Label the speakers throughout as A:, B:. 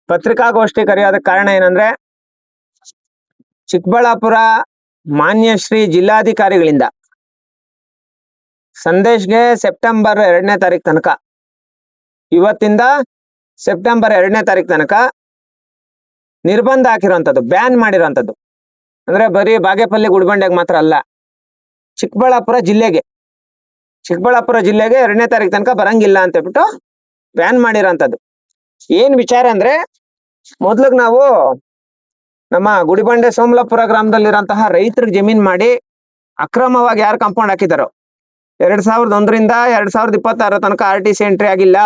A: ಪತ್ರಿಕಾಗೋಷ್ಠಿ ಕರೆಯೋದಕ್ಕೆ ಕಾರಣ ಏನಂದ್ರೆ ಚಿಕ್ಕಬಳ್ಳಾಪುರ ಮಾನ್ಯ ಶ್ರೀ ಜಿಲ್ಲಾಧಿಕಾರಿಗಳಿಂದ ಸಂದೇಶ್ಗೆ ಸೆಪ್ಟೆಂಬರ್ 2ನೇ ತಾರೀಕು ತನಕ, ಇವತ್ತಿಂದ ಸೆಪ್ಟೆಂಬರ್ 2ನೇ ತಾರೀಕು ತನಕ ನಿರ್ಬಂಧ ಹಾಕಿರೋಂಥದ್ದು, ಬ್ಯಾನ್ ಮಾಡಿರೋಂಥದ್ದು. ಅಂದ್ರೆ ಬರೀ ಬಾಗೇಪಲ್ಲಿ ಗುಡಿಬಂಡೆಗೆ ಮಾತ್ರ ಅಲ್ಲ, ಚಿಕ್ಕಬಳ್ಳಾಪುರ ಜಿಲ್ಲೆಗೆ 2ನೇ ತಾರೀಕು ತನಕ ಬರಂಗಿಲ್ಲ ಅಂತ ಹೇಳ್ಬಿಟ್ಟು ಬ್ಯಾನ್ ಮಾಡಿರೋಂಥದ್ದು. ಏನ್ ವಿಚಾರ ಅಂದ್ರೆ, ಮೊದ್ಲಿಗೆ ನಾವು ನಮ್ಮ ಗುಡಿಬಂಡೆ ಸೋಮಲಾಪುರ ಗ್ರಾಮದಲ್ಲಿರೋಂತಹ ರೈತರಿಗೆ ಜಮೀನ್ ಮಾಡಿ ಅಕ್ರಮವಾಗಿ ಯಾರು ಕಾಂಪೌಂಡ್ ಹಾಕಿದಾರೋ 2001ರಿಂದ 2026 ತನಕ RTC ಎಂಟ್ರಿ ಆಗಿಲ್ಲ.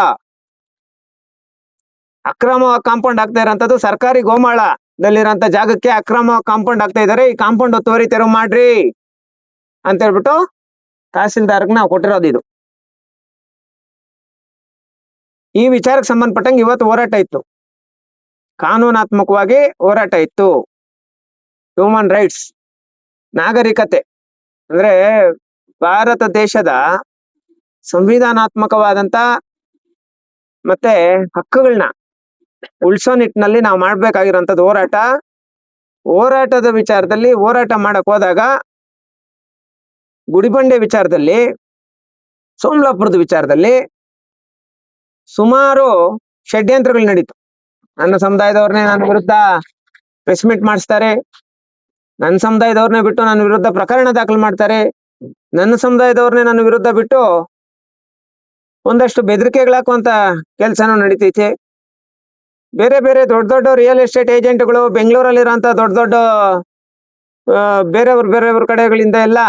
A: ಅಕ್ರಮವಾಗಿ ಕಾಂಪೌಂಡ್ ಆಗ್ತಾ ಇರೋಂಥದ್ದು ಸರ್ಕಾರಿ ಗೋಮಾಳದಲ್ಲಿರೋಂಥ ಜಾಗಕ್ಕೆ ಅಕ್ರಮವಾಗಿ ಕಾಂಪೌಂಡ್ ಆಗ್ತಾ ಇದಾರೆ, ಈ ಕಾಂಪೌಂಡ್ ಒತ್ತುವರಿ ತೆರವು ಮಾಡ್ರಿ ಅಂತ ಹೇಳ್ಬಿಟ್ಟು ತಹಸೀಲ್ದಾರ್ಗೆ ನಾವು ಕೊಟ್ಟಿರೋದು ಇದು. ಈ ವಿಚಾರಕ್ಕೆ ಸಂಬಂಧಪಟ್ಟಂಗೆ ಇವತ್ತು ಹೋರಾಟ ಇತ್ತು, ಕಾನೂನಾತ್ಮಕವಾಗಿ ಹೋರಾಟ ಇತ್ತು. ಹ್ಯೂಮನ್ ರೈಟ್ಸ್, ನಾಗರಿಕತೆ ಅಂದ್ರೆ ಭಾರತ ದೇಶದ ಸಂವಿಧಾನಾತ್ಮಕವಾದಂತ ಮತ್ತೆ ಹಕ್ಕುಗಳನ್ನ ಉಳಿಸೋ ನಿಟ್ಟಿನಲ್ಲಿ ನಾವು ಮಾಡ್ಬೇಕಾಗಿರೋಂಥದ್ದು ಹೋರಾಟದ ವಿಚಾರದಲ್ಲಿ ಹೋರಾಟ ಮಾಡಕ್ ಹೋದಾಗ ಗುಡಿಬಂಡೆ ವಿಚಾರದಲ್ಲಿ, ಸೋಮಲಾಪುರದ ವಿಚಾರದಲ್ಲಿ ಸುಮಾರು ಷಡ್ಯಂತ್ರಗಳು ನಡೀತು. ನನ್ನ ಸಮುದಾಯದವ್ರನ್ನೇ ನನ್ನ ವಿರುದ್ಧ ಪ್ರೆಸ್ ಮೀಟ್ ಮಾಡಿಸ್ತಾರೆ, ನನ್ನ ಸಮುದಾಯದವ್ರನ್ನೇ ಬಿಟ್ಟು ನನ್ನ ವಿರುದ್ಧ ಪ್ರಕರಣ ದಾಖಲು ಮಾಡ್ತಾರೆ, ನನ್ನ ಸಮುದಾಯದವ್ರನ್ನೇ ನನ್ನ ವಿರುದ್ಧ ಬಿಟ್ಟು ಒಂದಷ್ಟು ಬೆದರಿಕೆಗಳಾಕುವಂತ ಕೆಲಸನೂ ನಡೀತೈತೆ. ಬೇರೆ ಬೇರೆ ದೊಡ್ಡ ದೊಡ್ಡ ರಿಯಲ್ ಎಸ್ಟೇಟ್ ಏಜೆಂಟ್ಗಳು ಬೆಂಗಳೂರಲ್ಲಿರೋಂಥ ದೊಡ್ಡ ಬೇರೆಯವ್ರ ಕಡೆಗಳಿಂದ ಎಲ್ಲ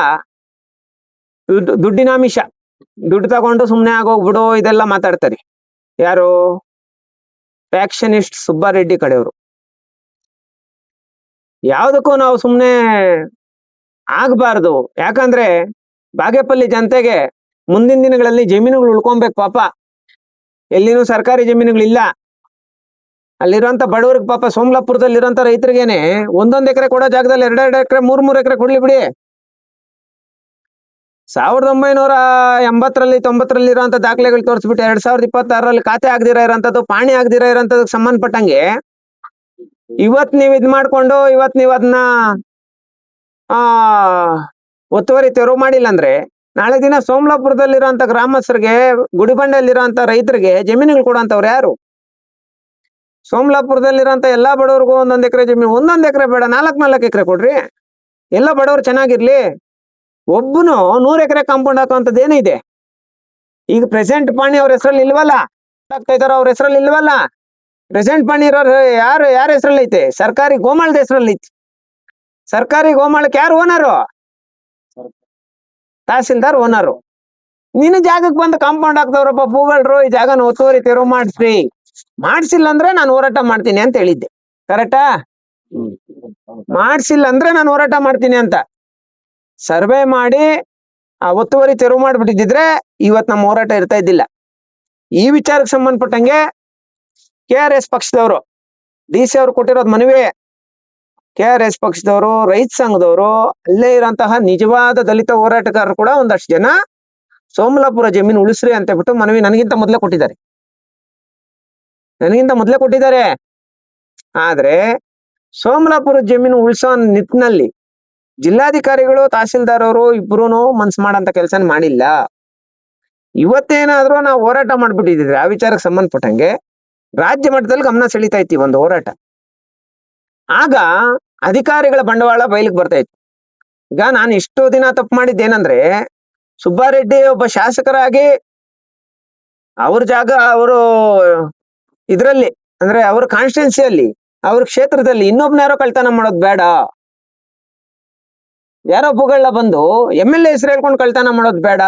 A: ದುಡ್ಡಿನಾಮಿಷ, ದುಡ್ಡು ತಗೊಂಡು ಸುಮ್ಮನೆ ಆಗೋಗ್ಬಿಡು ಇದೆಲ್ಲ ಮಾತಾಡ್ತಾರೆ. ಯಾರು? ಫ್ಯಾಕ್ಷನಿಸ್ಟ್ ಸುಬ್ಬಾರೆಡ್ಡಿ ಕಡೆಯವರು. ಯಾವುದಕ್ಕೂ ನಾವು ಸುಮ್ಮನೆ ಆಗ್ಬಾರ್ದು, ಯಾಕಂದ್ರೆ ಬಾಗೇಪಲ್ಲಿ ಜನತೆಗೆ ಮುಂದಿನ ದಿನಗಳಲ್ಲಿ ಜಮೀನುಗಳು ಉಳ್ಕೊಬೇಕು. ಪಾಪ ಎಲ್ಲಿನೂ ಸರ್ಕಾರಿ ಜಮೀನುಗಳಿಲ್ಲ, ಅಲ್ಲಿರೋಂಥ ಬಡವರಿಗೆ ಪಾಪ ಸೋಮಲಾಪುರದಲ್ಲಿರೋಂಥ ರೈತರಿಗೇನೆ 1 ಎಕರೆ ಕೊಡೋ ಜಾಗದಲ್ಲಿ 2 ಎಕರೆ 3 ಎಕರೆ ಕೊಡ್ಲಿ ಬಿಡಿ. 1980ರಲ್ಲಿ 90ರಲ್ಲಿ ಇರೋಂಥ ದಾಖಲೆಗಳು ತೋರಿಸ್ಬಿಟ್ಟು 2026ರಲ್ಲಿ ಖಾತೆ ಆಗದಿರ ಇರೋಂಥದ್ದು, ಪಾಣಿ ಆಗದಿರ ಇರೋಂಥದಕ್ಕೆ ಸಂಬಂಧಪಟ್ಟಂಗೆ ಇವತ್ ನೀವು ಇದ್ ಮಾಡ್ಕೊಂಡು ಇವತ್ ನೀವು ಅದನ್ನ ಒತ್ತುವರಿ ತೆರವು ಮಾಡಿಲ್ಲ ಅಂದ್ರೆ ನಾಳೆ ದಿನ ಸೋಮಲಾಪುರದಲ್ಲಿರೋಂಥ ಗ್ರಾಮಸ್ಥರಿಗೆ, ಗುಡಿಬಂಡೆಯಲ್ಲಿರೋಂಥ ರೈತರಿಗೆ ಜಮೀನುಗಳು ಕೊಡುವಂತವ್ರು ಯಾರು? ಸೋಮಲಾಪುರದಲ್ಲಿರೋಂಥ ಎಲ್ಲಾ ಬಡವ್ರಿಗೂ 1 ಎಕರೆ ಜಮೀನು, 1 ಎಕರೆ ಬೇಡ 4 ಎಕರೆ ಕೊಡ್ರಿ, ಎಲ್ಲ ಬಡವರು ಚೆನ್ನಾಗಿರ್ಲಿ. ಒಬ್ಬನು 100 ಎಕರೆ ಕಾಂಪೌಂಡ್ ಹಾಕುವಂಥದ್ದು ಏನಿದೆ? ಈಗ ಪ್ರೆಸೆಂಟ್ ಪಾಣಿ ಅವ್ರ ಹೆಸರಲ್ಲಿ ಇಲ್ವಲ್ಲ, ಆಗ್ತಾ ಇದಾರೋ ಅವ್ರ ಹೆಸರಲ್ಲಿ ಇಲ್ವಲ್ಲ. ಪ್ರೆಸೆಂಟ್ ಪಾಣಿ ಇರೋರು ಯಾರ ಹೆಸರಲ್ಲಿ ಐತೆ? ಸರ್ಕಾರಿ ಗೋಮಾಳದ ಹೆಸರಲ್ಲಿ ಐತಿ. ಸರ್ಕಾರಿ ಗೋಮಾಳಕ್ಕೆ ಯಾರು ಓನರು? ತಹಸೀಲ್ದಾರ್ ಓನರು. ನಿನ್ನ ಜಾಗಕ್ಕೆ ಬಂದು ಕಾಂಪೌಂಡ್ ಹಾಕ್ದವ್ರಪ್ಪ ಭೂಗಳ್ರು, ಈ ಜಾಗನ ಒತ್ತುವರಿ ತೆರವು ಮಾಡಿಸ್ರಿ, ಮಾಡ್ಸಿಲ್ಲ ಅಂದ್ರೆ ನಾನು ಹೋರಾಟ ಮಾಡ್ತೀನಿ ಅಂತ ಹೇಳಿದ್ದೆ. ಕರೆಕ್ಟಾ? ಮಾಡ್ಸಿಲ್ಲ ಅಂದ್ರೆ ನಾನು ಹೋರಾಟ ಮಾಡ್ತೀನಿ ಅಂತ ಸರ್ವೆ ಮಾಡಿ ಆ ಒತ್ತುವರಿ ತೆರವು ಮಾಡ್ಬಿಟ್ಟಿದ್ರೆ ಇವತ್ ನಮ್ಮ ಹೋರಾಟ ಇರ್ತಾ ಇದ್ದಿಲ್ಲ. ಈ ವಿಚಾರಕ್ಕೆ ಸಂಬಂಧಪಟ್ಟಂಗೆ KRS ಪಕ್ಷದವರು, DC ಅವ್ರು ಕೊಟ್ಟಿರೋದು ಮನವಿ. KRS ಪಕ್ಷದವರು, ರೈತ ಸಂಘದವರು, ಅಲ್ಲೇ ಇರೋಂತಹ ನಿಜವಾದ ದಲಿತ ಹೋರಾಟಗಾರರು ಕೂಡ ಒಂದಷ್ಟು ಜನ ಸೋಮಲಾಪುರ ಜಮೀನು ಉಳಿಸ್ರಿ ಅಂತ ಹೇಳ್ಬಿಟ್ಟು ಮನವಿ ನನಗಿಂತ ಮೊದಲೇ ಕೊಟ್ಟಿದ್ದಾರೆ. ಆದ್ರೆ ಸೋಮಲಾಪುರ ಜಮೀನು ಉಳಿಸೋ ನಿಟ್ಟಿನಲ್ಲಿ ಜಿಲ್ಲಾಧಿಕಾರಿಗಳು, ತಹಸೀಲ್ದಾರ್ ಅವರು ಇಬ್ರು ಮನ್ಸು ಮಾಡಂತ ಕೆಲಸ ಮಾಡಿಲ್ಲ. ಇವತ್ತೇನಾದ್ರೂ ನಾವು ಹೋರಾಟ ಮಾಡ್ಬಿಟ್ಟಿದ್ರೆ ಆ ವಿಚಾರಕ್ಕೆ ಸಂಬಂಧಪಟ್ಟಂಗೆ ರಾಜ್ಯ ಮಟ್ಟದಲ್ಲಿ ಗಮನ ಸೆಳೀತಾ ಇತ್ತು ಒಂದು ಹೋರಾಟ. ಆಗ ಅಧಿಕಾರಿಗಳ ಬಂಡವಾಳ ಬಯಲಿಗೆ ಬರ್ತಾ ಇತ್ತು. ಈಗ ನಾನು ಇಷ್ಟು ದಿನ ತಪ್ಪು ಮಾಡಿದ್ದೇನಂದ್ರೆ, ಸುಬ್ಬಾರೆಡ್ಡಿ ಒಬ್ಬ ಶಾಸಕರಾಗಿ ಅವ್ರ ಜಾಗ ಅವರು ಇದ್ರಲ್ಲಿ ಅಂದ್ರೆ ಅವ್ರ ಕಾನ್ಸ್ಟಿಟ್ಯೂನ್ಸಿಯಲ್ಲಿ, ಅವ್ರ ಕ್ಷೇತ್ರದಲ್ಲಿ ಇನ್ನೊಬ್ನ್ಯಾರೋ ಕಳ್ತನ ಮಾಡೋದು ಬೇಡ. ಯಾರೋ ಭೂಗಳ ಬಂದು MLA ಹೆಸರು ಹೇಳ್ಕೊಂಡು ಕಳ್ತನ ಮಾಡೋದು ಬೇಡ.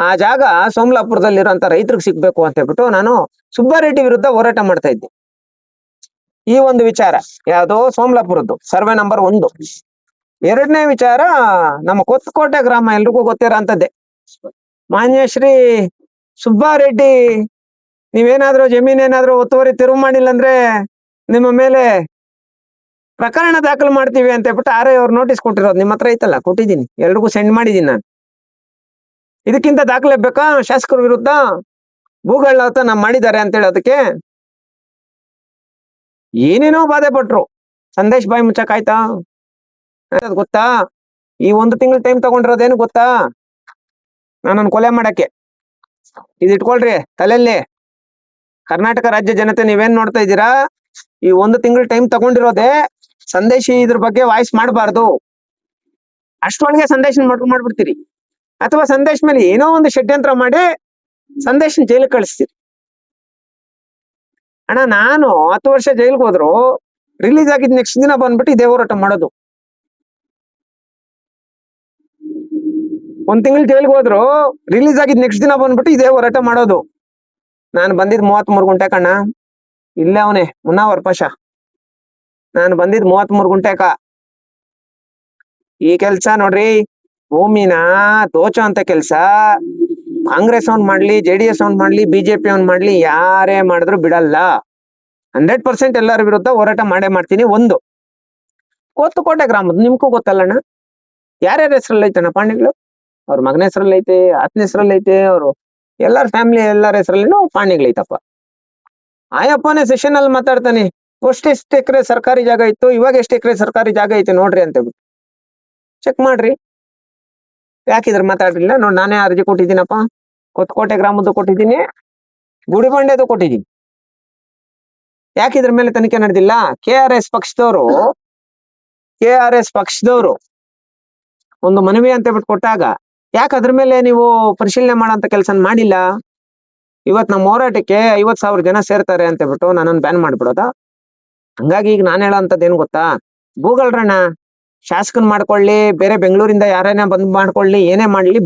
A: ಆ ಜಾಗ ಸೋಮಲಾಪುರದಲ್ಲಿರೋಂಥ ರೈತರಿಗೆ ಸಿಗ್ಬೇಕು ಅಂತ ಹೇಳ್ಬಿಟ್ಟು ನಾನು ಸುಬ್ಬಾರೆಡ್ಡಿ ವಿರುದ್ಧ ಹೋರಾಟ ಮಾಡ್ತಾ ಇದ್ದೆ. ಈ ಒಂದು ವಿಚಾರ ಯಾವ್ದು? ಸೋಮಲಾಪುರದ್ದು ಸರ್ವೆ ನಂಬರ್ 1. 2ನೇ ವಿಚಾರ ನಮ್ಮ ಕೊತ್ತಕೋಟೆ ಗ್ರಾಮ, ಎಲ್ರಿಗೂ ಗೊತ್ತಿರೋಂಥದ್ದೇ. ಮಾನ್ಯ ಶ್ರೀ ಸುಬ್ಬಾರೆಡ್ಡಿ, ನೀವೇನಾದ್ರೂ ಜಮೀನೇನಾದ್ರೂ ಒತ್ತುವರಿ ತೆರವು ಮಾಡಿಲ್ಲ ಅಂದ್ರೆ ನಿಮ್ಮ ಮೇಲೆ ಪ್ರಕರಣ ದಾಖಲು ಮಾಡ್ತೀವಿ ಅಂತ ಹೇಳ್ಬಿಟ್ಟು RI ಅವ್ರು ನೋಟಿಸ್ ಕೊಟ್ಟಿರೋದು ನಿಮ್ಮ ಹತ್ರ ಐತಲ್ಲ, ಕೊಟ್ಟಿದ್ದೀನಿ, ಎಲ್ರಿಗೂ ಸೆಂಡ್ ಮಾಡಿದ್ದೀನಿ ನಾನು. ಇದಕ್ಕಿಂತ ದಾಖಲೆ ಬೇಕಾ? ಶಾಸಕರ ವಿರುದ್ಧ ಭೂಗಳ್ಳತನ ಮಾಡಿದ್ದಾರೆ ಅಂತ ಹೇಳೋದಕ್ಕೆ ಏನೇನೋ ಬಾಧೆ ಪಟ್ರು. ಸಂದೇಶ್ ಬಾಯಿ ಮುಚ್ಚಕ್ಕಾಯ್ತಾ? ಅದ್ ಗೊತ್ತಾ? ಈ 1 ತಿಂಗಳು ಟೈಮ್ ತಗೊಂಡಿರೋದೇನು ಗೊತ್ತಾ? ನನ್ನನ್ನು ಕೊಲೆ ಮಾಡಕ್ಕೆ. ಇದು ಇಟ್ಕೊಳ್ರಿ ತಲೆಯಲ್ಲಿ. ಕರ್ನಾಟಕ ರಾಜ್ಯ ಜನತೆ ನೀವೇನ್ ನೋಡ್ತಾ ಇದ್ದೀರಾ? ಈ 1 ತಿಂಗಳು ಟೈಮ್ ತಗೊಂಡಿರೋದೇ ಸಂದೇಶಿ ಇದ್ರ ಬಗ್ಗೆ ವಾಯ್ಸ್ ಮಾಡಬಾರ್ದು. ಅಷ್ಟೊಳಗೆ ಸಂದೇಶನ ಮರ್ಡರ್ ಮಾಡ್ಬಿಡ್ತೀರಿ, ಅಥವಾ ಸಂದೇಶ್ ಮೇಲೆ ಏನೋ ಒಂದು ಷಡ್ಯಂತ್ರ ಮಾಡಿ ಸಂದೇಶನ್ ಜೈಲಿಗೆ ಕಳಿಸ್ತೀರಿ. ಅಣ್ಣ, ನಾನು 10 ವರ್ಷ ಜೈಲ್ಗೆ ಹೋದ್ರು ರಿಲೀಸ್ ಆಗಿದ್ ನೆಕ್ಸ್ಟ್ ದಿನ ಬಂದ್ಬಿಟ್ಟು ಇದೇ ಹೋರಾಟ ಮಾಡೋದು. 1 ತಿಂಗಳು ಜೈಲ್ಗೆ ಹೋದ್ರು ರಿಲೀಸ್ ಆಗಿದ್ ನೆಕ್ಸ್ಟ್ ದಿನ ಬಂದ್ಬಿಟ್ಟು ಇದೇ ಹೋರಾಟ ಮಾಡೋದು. ನಾನು ಬಂದಿದ್ 33 ಗುಂಟೆ ಕಣ್ಣ. ಇಲ್ಲೇ ಅವನೇ ಮುನ್ನಾವರ್ ಪಾಷ. ನಾನು ಬಂದಿದ್ 33 ಗುಂಟೆಕ. ಈ ಕೆಲ್ಸ ನೋಡ್ರಿ, ಭೂಮಿನ ದೋಚೋ ಅಂತ ಕೆಲ್ಸ ಕಾಂಗ್ರೆಸ್ ಅವ್ನ್ ಮಾಡ್ಲಿ, JDS ಅವ್ನ್ ಮಾಡ್ಲಿ, BJP ಅವ್ನ್ ಮಾಡ್ಲಿ, ಯಾರೇ ಮಾಡಿದ್ರು ಬಿಡಲ್ಲ. 100% ಎಲ್ಲರ ವಿರುದ್ಧ ಹೋರಾಟ ಮಾಡೇ ಮಾಡ್ತೀನಿ. ಒಂದು ಕೋತುಕೋಟೆ ಗ್ರಾಮದ ನಿಮ್ಗೂ ಗೊತ್ತಲ್ಲಣ್ಣ, ಯಾರ್ಯಾರ ಹೆಸರಲ್ಲಿ ಐತಣ್ಣ ಪಾಣಿಗಳು? ಅವ್ರ ಮಗನ ಹೆಸರಲ್ಲಿ ಐತೆ, ಆತನ ಹೆಸರಲ್ಲಿ ಐತೆ, ಅವರು ಎಲ್ಲಾರ ಫ್ಯಾಮಿಲಿ ಎಲ್ಲಾರ ಹೆಸರಲ್ಲಿನೂ ಪಾಣಿಗಳೈತಪ್ಪ. ಆಯಪ್ಪನೇ ಸೆಷನ್ ಅಲ್ಲಿ ಮಾತಾಡ್ತಾನೆ, ಎಷ್ಟು ಎಕರೆ ಸರ್ಕಾರಿ ಜಾಗ ಇತ್ತು, ಇವಾಗ ಎಷ್ಟು ಎಕರೆ ಸರ್ಕಾರಿ ಜಾಗ ಐತೆ ನೋಡ್ರಿ ಅಂತ ಹೇಳ್ಬಿಟ್ಟು. ಚೆಕ್ ಮಾಡ್ರಿ. ಯಾಕಿದ್ರ ಮಾತಾಡ್ಲಿಲ್ಲ? ನೋಡ್, ನಾನೇ ಅರ್ಜಿ ಕೊಟ್ಟಿದ್ದೀನಪ್ಪ. ಕೊತ್ಕೋಟೆ ಗ್ರಾಮದ್ದು ಕೊಟ್ಟಿದ್ದೀನಿ, ಗುಡಿಬಂಡೆದು ಕೊಟ್ಟಿದ್ದೀನಿ. ಯಾಕಿದ್ರ ಮೇಲೆ ತನಿಖೆ ನಡೆದಿಲ್ಲ? KRS ಪಕ್ಷದವರು ಒಂದು ಮನವಿ ಅಂತ ಬಿಟ್ಟು ಕೊಟ್ಟಾಗ ಯಾಕೆ ಅದ್ರ ಮೇಲೆ ನೀವು ಪರಿಶೀಲನೆ ಮಾಡಂತ ಕೆಲಸ ಮಾಡಿಲ್ಲ? ಇವತ್ ನಮ್ಮ ಹೋರಾಟಕ್ಕೆ 50,000 ಜನ ಸೇರ್ತಾರೆ ಅಂತ ಬಿಟ್ಟು ನನ್ನನ್ನು ಬ್ಯಾನ್ ಮಾಡ್ಬಿಡೋದ? ಹಂಗಾಗಿ ಈಗ ನಾನು ಹೇಳೋಂಥದ್ದು ಏನ್ ಗೊತ್ತಾ? ಭೂಗಳ್ರಣ್ಣ, ಶಾಸಕನ್ ಮಾಡ್ಕೊಳ್ಳಿ, ಬೇರೆ ಬೆಂಗಳೂರಿಂದ ಯಾರೇನ ಬಂದ್ ಮಾಡ್ಕೊಳ್ಳಿ, ಏನೇ ಮಾಡ್ಲಿ,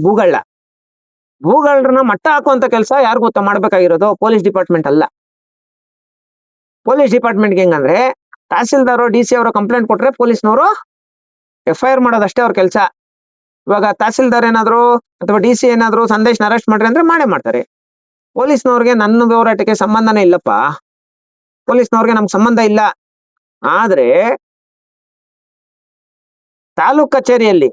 A: ಭೂಗಳ್ರನ್ನ ಮಟ್ಟ ಹಾಕುವಂತ ಕೆಲಸ ಯಾರು ಗೊತ್ತಾ ಮಾಡ್ಬೇಕಾಗಿರೋದು? ಪೊಲೀಸ್ ಡಿಪಾರ್ಟ್ಮೆಂಟ್ ಅಲ್ಲ. ಪೊಲೀಸ್ ಡಿಪಾರ್ಟ್ಮೆಂಟ್ಗೆ ಹೆಂಗಂದ್ರೆ, ತಹಸೀಲ್ದಾರು DC ಅವರು ಕಂಪ್ಲೇಂಟ್ ಕೊಟ್ರೆ ಪೊಲೀಸ್ನವರು FIR ಮಾಡೋದಷ್ಟೇ ಅವ್ರ ಕೆಲಸ. ಇವಾಗ ತಹಸೀಲ್ದಾರ್ ಏನಾದ್ರು ಅಥವಾ DC ಏನಾದ್ರು ಸಂದೇಶನ ಅರೆಸ್ಟ್ ಮಾಡ್ರಿ ಅಂದ್ರೆ ಮಾಡೇ ಮಾಡ್ತಾರೆ. ಪೊಲೀಸ್ನವ್ರಿಗೆ ನನ್ನ ಹೋರಾಟಕ್ಕೆ ಸಂಬಂಧನೇ ಇಲ್ಲಪ್ಪ. ಪೊಲೀಸ್ನವ್ರಿಗೆ ನಮ್ಗೆ ಸಂಬಂಧ ಇಲ್ಲ. ಆದ್ರೆ ತಾಲೂಕ್ ಕಚೇರಿಯಲ್ಲಿ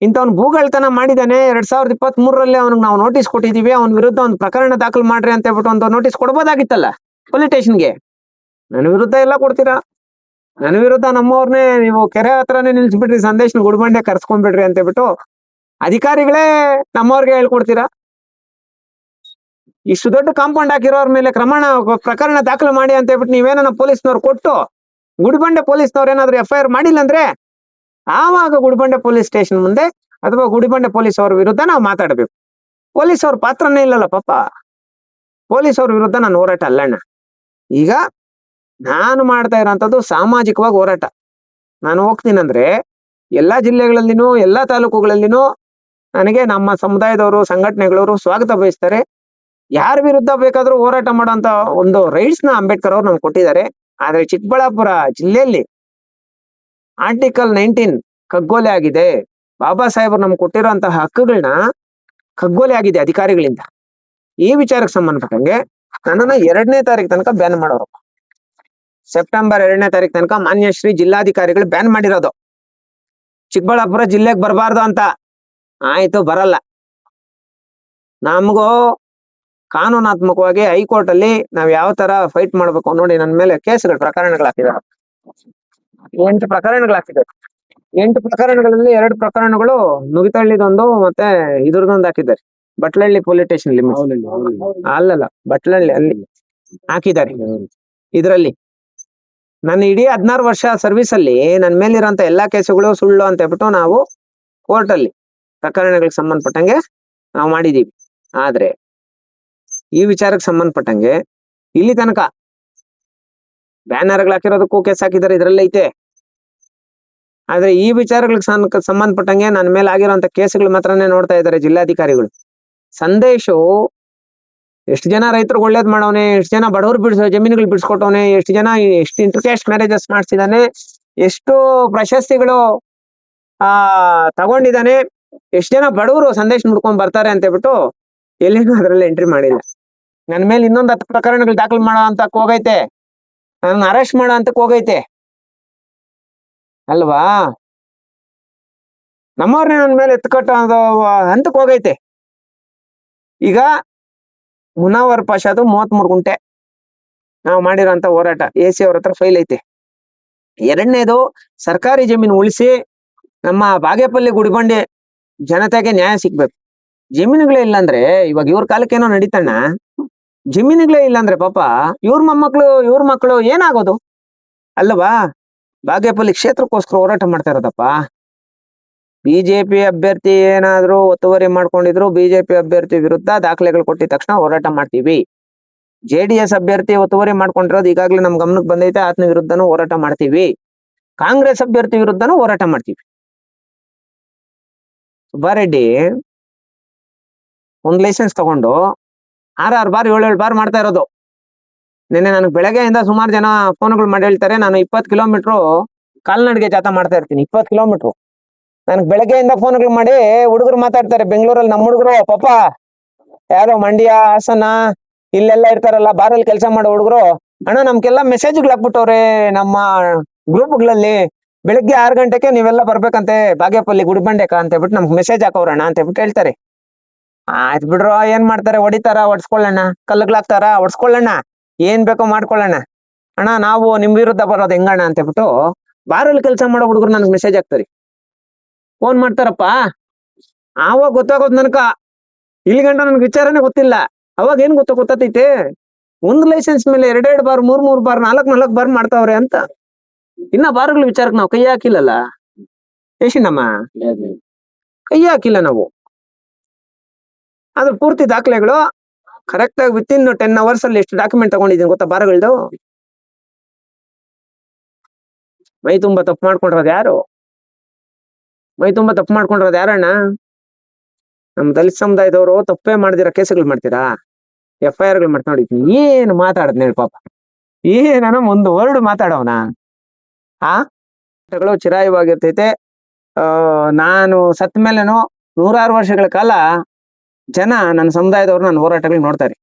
A: ಇಂಥವ್ನು ಭೂಗಳ್ತನ ಮಾಡಿದಾನೆ, 2023ರಲ್ಲಿ ಅವ್ನಿಗೆ ನಾವು ನೋಟಿಸ್ ಕೊಟ್ಟಿದೀವಿ, ಅವನ ವಿರುದ್ಧ ಒಂದು ಪ್ರಕರಣ ದಾಖಲು ಮಾಡ್ರಿ ಅಂತ ಹೇಳ್ಬಿಟ್ಟು ಒಂದು ನೋಟಿಸ್ ಕೊಡ್ಬೋದಾಗಿತ್ತಲ್ಲ ಪೊಲೀಸ್ ಸ್ಟೇಷನ್ಗೆ. ನನ್ನ ವಿರುದ್ಧ ಎಲ್ಲ ಕೊಡ್ತೀರಾ? ನನ್ನ ವಿರುದ್ಧ ನಮ್ಮವ್ರನ್ನೇ ನೀವು ಕೆರೆ ಹತ್ರನೇ ನಿಲ್ಸ್ಬಿಟ್ರಿ, ಸಂದೇಶನ ಗುಡಿಬಂಡೆ ಕರ್ಸ್ಕೊಂಡ್ಬಿಡ್ರಿ ಅಂತ ಹೇಳ್ಬಿಟ್ಟು ಅಧಿಕಾರಿಗಳೇ ನಮ್ಮವ್ರಿಗೆ ಹೇಳ್ಕೊಡ್ತೀರಾ? ಇಷ್ಟು ದೊಡ್ಡ ಕಾಂಪೌಂಡ್ ಹಾಕಿರೋರ್ ಮೇಲೆ ಪ್ರಕರಣ ದಾಖಲು ಮಾಡಿ ಅಂತ ಹೇಳ್ಬಿಟ್ಟು ನೀವೇನ ಪೊಲೀಸ್ನವ್ರು ಕೊಟ್ಟು, ಗುಡಿಬಂಡೆ ಪೊಲೀಸ್ನವ್ರು ಏನಾದ್ರು FIR ಮಾಡಿಲ್ಲ ಅಂದ್ರೆ ಆವಾಗ ಗುಡಿಬಂಡೆ ಪೊಲೀಸ್ ಸ್ಟೇಷನ್ ಮುಂದೆ ಅಥವಾ ಗುಡಿಬಂಡೆ ಪೊಲೀಸ್ ಅವ್ರ ವಿರುದ್ಧ ನಾವು ಮಾತಾಡ್ಬೇಕು. ಪೊಲೀಸ್ ಅವ್ರ ಪಾತ್ರನೇ ಇಲ್ಲಲ್ಲ ಪಾಪ. ಪೊಲೀಸ್ ಅವ್ರ ವಿರುದ್ಧ ನಾನು ಹೋರಾಟ ಅಲ್ಲಣ್ಣ. ಈಗ ನಾನು ಮಾಡ್ತಾ ಇರೋಂಥದ್ದು ಸಾಮಾಜಿಕವಾಗಿ ಹೋರಾಟ. ನಾನು ಹೋಗ್ತೀನಂದ್ರೆ ಎಲ್ಲಾ ಜಿಲ್ಲೆಗಳಲ್ಲಿನೂ ಎಲ್ಲಾ ತಾಲೂಕುಗಳಲ್ಲಿನೂ ನನಗೆ ನಮ್ಮ ಸಮುದಾಯದವರು, ಸಂಘಟನೆಗಳವರು ಸ್ವಾಗತ ಬಯಸ್ತಾರೆ. ಯಾರ ವಿರುದ್ಧ ಬೇಕಾದ್ರೂ ಹೋರಾಟ ಮಾಡೋಂತ ಒಂದು ರೈಟ್ಸ್ ನ ಅಂಬೇಡ್ಕರ್ ಅವ್ರು ನಮ್ಗೆ ಕೊಟ್ಟಿದ್ದಾರೆ. ಆದ್ರೆ ಚಿಕ್ಕಬಳ್ಳಾಪುರ ಜಿಲ್ಲೆಯಲ್ಲಿ ಆರ್ಟಿಕಲ್ 19 ಕಗ್ಗೋಲೆ ಆಗಿದೆ. ಬಾಬಾ ಸಾಹೇಬರು ನಮ್ಗೆ ಕೊಟ್ಟಿರೋಂತಹ ಹಕ್ಕುಗಳನ್ನ ಕಗ್ಗೋಲೆ ಆಗಿದೆ ಅಧಿಕಾರಿಗಳಿಂದ. ಈ ವಿಚಾರಕ್ಕೆ ಸಂಬಂಧಪಟ್ಟಂಗೆ ನನ್ನನ್ನ 2ನೇ ತಾರೀಕು ತನಕ ಬ್ಯಾನ್ ಮಾಡೋರು. ಸೆಪ್ಟೆಂಬರ್ 2ನೇ ತಾರೀಕು ತನಕ ಮಾನ್ಯ ಶ್ರೀ ಜಿಲ್ಲಾಧಿಕಾರಿಗಳು ಬ್ಯಾನ್ ಮಾಡಿರೋದು, ಚಿಕ್ಕಬಳ್ಳಾಪುರ ಜಿಲ್ಲೆಗೆ ಬರಬಾರ್ದು ಅಂತ. ಆಯ್ತು, ಬರಲ್ಲ. ನಮಗೂ ಕಾನೂನಾತ್ಮಕವಾಗಿ ಹೈಕೋರ್ಟ್ ಅಲ್ಲಿ ನಾವ್ ಯಾವ ತರ ಫೈಟ್ ಮಾಡ್ಬೇಕು ನೋಡಿ. ನನ್ನ ಮೇಲೆ ಕೇಸ್ಗಳು, ಪ್ರಕರಣಗಳಾಕಿದ್ದಾರೆ. 8 ಪ್ರಕರಣಗಳಾಕಿದ್ದಾರೆ. 8 ಪ್ರಕರಣಗಳಲ್ಲಿ 2 ಪ್ರಕರಣಗಳು ನುಗಿತಳ್ಳಿದೊಂದು ಮತ್ತೆ ಇದ್ರದೊಂದು ಹಾಕಿದ್ದಾರೆ. ಬಟ್ಲಹಳ್ಳಿ ಪೊಲೀಸ್ ಸ್ಟೇಷನ್ ಅಲ್ಲಲ್ಲ, ಬಟ್ಲಹಳ್ಳಿ ಅಲ್ಲಿ ಹಾಕಿದ್ದಾರೆ. ಇದ್ರಲ್ಲಿ ನನ್ನ ಇಡೀ 16 ವರ್ಷ ಸರ್ವಿಸ್ ಅಲ್ಲಿ ನನ್ನ ಮೇಲಿರೋಂತ ಎಲ್ಲಾ ಕೇಸುಗಳು ಸುಳ್ಳು ಅಂತ ಹೇಳ್ಬಿಟ್ಟು ನಾವು ಕೋರ್ಟ್ ಅಲ್ಲಿ ಪ್ರಕರಣಗಳಿಗೆ ಸಂಬಂಧಪಟ್ಟಂಗೆ ನಾವು ಮಾಡಿದೀವಿ. ಆದ್ರೆ ಈ ವಿಚಾರಕ್ಕೆ ಸಂಬಂಧಪಟ್ಟಂಗೆ ಇಲ್ಲಿ ತನಕ ಬ್ಯಾನರ್ಗಳು ಹಾಕಿರೋದಕ್ಕೂ ಕೇಸ್ ಹಾಕಿದ್ದಾರೆ, ಇದ್ರಲ್ಲಿ ಐತೆ. ಆದ್ರೆ ಈ ವಿಚಾರಗಳಿಗೆ ಸಂಬಂಧಪಟ್ಟಂಗೆ ನನ್ನ ಮೇಲೆ ಆಗಿರುವಂತ ಕೇಸುಗಳು ಮಾತ್ರನೇ ನೋಡ್ತಾ ಇದ್ದಾರೆ ಜಿಲ್ಲಾಧಿಕಾರಿಗಳು. ಸಂದೇಶು ಎಷ್ಟು ಜನ ರೈತರಿಗೆ ಒಳ್ಳೇದ್ ಮಾಡವನೆ, ಎಷ್ಟು ಜನ ಬಡವರು ಜಮೀನುಗಳು ಬಿಡಿಸ್ಕೊಟ್ಟವನೆ, ಎಷ್ಟು ಜನ ಎಷ್ಟು ಇಂಟರ್ಕ್ಯಾಸ್ಟ್ ಮ್ಯಾರೇಜಸ್ ಮಾಡಿಸಿದಾನೆ, ಎಷ್ಟು ಪ್ರಶಸ್ತಿಗಳು ತಗೊಂಡಿದ್ದಾನೆ, ಎಷ್ಟು ಜನ ಬಡವರು ಸಂದೇಶ ಮುಡ್ಕೊಂಡ್ ಬರ್ತಾರೆ ಅಂತ ಹೇಳ್ಬಿಟ್ಟು ಎಲ್ಲಿನೂ ಅದ್ರಲ್ಲಿ ಎಂಟ್ರಿ ಮಾಡಿಲ್ಲ. ನನ್ನ ಮೇಲೆ ಇನ್ನೊಂದು 10 ಪ್ರಕರಣಗಳು ದಾಖಲು ಮಾಡೋ ಅಂತ ಹೋಗೈತೆ, ನನ್ನ ಅರೆಸ್ಟ್ ಮಾಡೋ ಅಂತಕ್ ಹೋಗೈತೆ ಅಲ್ವಾ? ನಮ್ಮವ್ರನ್ನೇ ನನ್ನ ಮೇಲೆ ಎತ್ಕಟ್ಟೋ ಹಂತಕ್ಕೆ ಹೋಗೈತೆ. ಈಗ ಮುನಾವರ್ ಪಾಷಾದು 33 ಗುಂಟೆ, ನಾವು ಮಾಡಿರೋಂತ ಹೋರಾಟ AC ಅವ್ರ ಹತ್ರ ಫೈಲ್ ಐತೆ. ಎರಡನೇದು ಸರ್ಕಾರಿ ಜಮೀನು ಉಳಿಸಿ ನಮ್ಮ ಬಾಗೇಪಲ್ಲಿ ಗುಡಿಬಂಡೆ ಜನತೆಗೆ ನ್ಯಾಯ ಸಿಗ್ಬೇಕು. ಜಮೀನುಗಳೇ ಇಲ್ಲಾಂದ್ರೆ ಇವಾಗ ಇವ್ರ ಕಾಲಕ್ಕೇನೋ ನಡೀತಣ್ಣ, ಜಮೀನುಗಳೇ ಇಲ್ಲಾಂದ್ರೆ ಪಾಪ ಇವ್ರ ಇವ್ರ ಮಕ್ಕಳು ಏನಾಗೋದು ಅಲ್ವಾ? ಬಾಗೇಪಲ್ಲಿ ಕ್ಷೇತ್ರಕ್ಕೋಸ್ಕರ ಹೋರಾಟ ಮಾಡ್ತಾ ಇರೋದಪ್ಪ. ಬಿಜೆಪಿ ಅಭ್ಯರ್ಥಿ ಏನಾದ್ರು ಒತ್ತುವರಿ ಮಾಡ್ಕೊಂಡಿದ್ರು ಬಿಜೆಪಿ ಅಭ್ಯರ್ಥಿ ವಿರುದ್ಧ ದಾಖಲೆಗಳು ಕೊಟ್ಟಿದ ತಕ್ಷಣ ಹೋರಾಟ ಮಾಡ್ತೀವಿ. JDS ಅಭ್ಯರ್ಥಿ ಒತ್ತುವರಿ ಮಾಡ್ಕೊಂಡಿರೋದು ಈಗಾಗಲೇ ನಮ್ ಗಮನಕ್ಕೆ ಬಂದೈತೆ, ಆತನ ವಿರುದ್ಧನೂ ಹೋರಾಟ ಮಾಡ್ತೀವಿ. ಕಾಂಗ್ರೆಸ್ ಅಭ್ಯರ್ಥಿ ವಿರುದ್ಧನೂ ಹೋರಾಟ ಮಾಡ್ತೀವಿ. ಸುಬ್ಬಾರೆಡ್ಡಿ ಒಂದ್ ಲೈಸೆನ್ಸ್ ತಗೊಂಡು 6 ಬಾರ್ 7 ಬಾರ್ ಮಾಡ್ತಾ ಇರೋದು. ನಿನ್ನೆ ನನಗೆ ಬೆಳಗ್ಗೆಯಿಂದ ಸುಮಾರು ಜನ ಫೋನ್ಗಳು ಮಾಡಿ ಹೇಳ್ತಾರೆ, ನಾನು 20 ಕಿಲೋಮೀಟರ್ ಕಾಲ್ನಡಿಗೆ ಜಾಥಾ ಮಾಡ್ತಾ ಇರ್ತೀನಿ. 20 ಕಿಲೋಮೀಟರ್ ನನಗೆ ಬೆಳಗ್ಗೆಯಿಂದ ಫೋನ್ಗಳು ಮಾಡಿ ಹುಡುಗರು ಮಾತಾಡ್ತಾರೆ. ಬೆಂಗಳೂರಲ್ಲಿ ನಮ್ಮ ಹುಡುಗರು ಪಾಪ ಯಾರೋ ಮಂಡ್ಯ ಹಾಸನ ಇಲ್ಲೆಲ್ಲ ಇರ್ತಾರಲ್ಲ ಬಾರಲ್ಲಿ ಕೆಲಸ ಮಾಡೋ ಹುಡುಗರು, ಅಣ್ಣ ನಮ್ಗೆಲ್ಲ ಮೆಸೇಜ್ಗಳು ಹಾಕ್ಬಿಟ್ಟವ್ರೆ ನಮ್ಮ ಗ್ರೂಪ್ಗಳಲ್ಲಿ, ಬೆಳಿಗ್ಗೆ 6 ಗಂಟೆಗೆ ನೀವೆಲ್ಲ ಬರ್ಬೇಕಂತೆ ಬಾಗೇಪಲ್ಲಿ ಗುಡಿಬಂಡೆಕ ಅಂತ ಹೇಳ್ಬಿಟ್ಟು ನಮ್ಗೆ ಮೆಸೇಜ್ ಹಾಕವ್ರಣ್ಣ ಅಂತ ಹೇಳ್ಬಿಟ್ಟು ಹೇಳ್ತಾರೆ. ಆಯ್ತು ಬಿಡ್ರು, ಏನ್ ಮಾಡ್ತಾರೆ, ಹೊಡಿತಾರ ಹೊಡ್ಸ್ಕೊಳ್ಳೋಣ, ಕಲ್ಲುಗಳಾಗ್ತಾರ ಹೊಡ್ಸ್ಕೊಳ್ಳೋಣ, ಏನ್ ಬೇಕೋ ಮಾಡ್ಕೊಳ್ಳೋಣ. ಅಣ್ಣ ನಾವು ನಿಮ್ ವಿರುದ್ಧ ಬರೋದು ಹೆಂಗಣ್ಣ ಅಂತ ಹೇಳ್ಬಿಟ್ಟು ಬಾರಲ್ಲಿ ಕೆಲಸ ಮಾಡೋ ಹುಡುಗರು ನನ್ಗೆ ಮೆಸೇಜ್ ಹಾಕ್ತಾರೆ, ಫೋನ್ ಮಾಡ್ತಾರಪ್ಪ. ಆವಾಗ ಗೊತ್ತಾಗೋದು ನನ್ಕ, ಇಲ್ಲಿ ಗಂಟ ನನ್ಗೆ ವಿಚಾರನೇ ಗೊತ್ತಿಲ್ಲ. ಅವಾಗ ಏನ್ ಗೊತ್ತೈತೆ, ಒಂದ್ ಲೈಸೆನ್ಸ್ ಮೇಲೆ 2 ಬಾರ್ 3 ಬಾರ್ 4 ಬಾರ್ ಮಾಡ್ತಾವ್ರೆ ಅಂತ. ಇನ್ನ ಬಾರ್ಗಳ ವಿಚಾರಕ್ಕೆ ನಾವು ಕೈ ಹಾಕಿಲ್ಲಲ್ಲ ಯಶಿನಮ್ಮ, ಕೈ ಹಾಕಿಲ್ಲ ನಾವು. ಅದ್ರ ಪೂರ್ತಿ ದಾಖಲೆಗಳು ಕರೆಕ್ಟ್ ಆಗಿ ವಿತಿನ್ 10 hours ಅಲ್ಲಿ ಎಷ್ಟು ಡಾಕ್ಯುಮೆಂಟ್ ತಗೊಂಡಿದ್ದೀನಿ ಗೊತ್ತಾ ಬಾರ್ಗಳದು. ಮೈ ತುಂಬಾ ತಪ್ಪು ಮಾಡ್ಕೊಂಡಿರೋದು ಯಾರು? ಮೈ ತುಂಬಾ ತಪ್ಪು ಮಾಡ್ಕೊಂಡಿರೋದು ಯಾರಣ್ಣ? ನಮ್ ದಲಿತ ಸಮುದಾಯದವರು ತಪ್ಪೇ ಮಾಡ್ದಿರ ಕೇಸುಗಳು ಮಾಡ್ತೀರಾ, FIR ಗಳು ಮಾಡ್ತಾ ನೋಡಿ. ಏನ್ ಮಾತಾಡದ್ ಹೇಳಿ ಪಾಪ, ಏನಾನ ಒಂದು ವರ್ಡ್ ಮಾತಾಡೋನ ಆ ಚಿರಾಯವಾಗಿರ್ತೈತೆ. ನಾನು ಸತ್ ಮೇಲೆನೂ 100 ವರ್ಷಗಳ ಕಾಲ ಜನ ನನ್ನ ಸಮುದಾಯದವ್ರು ನನ್ನ ಹೋರಾಟಗಳು ನೋಡ್ತಾರೆ.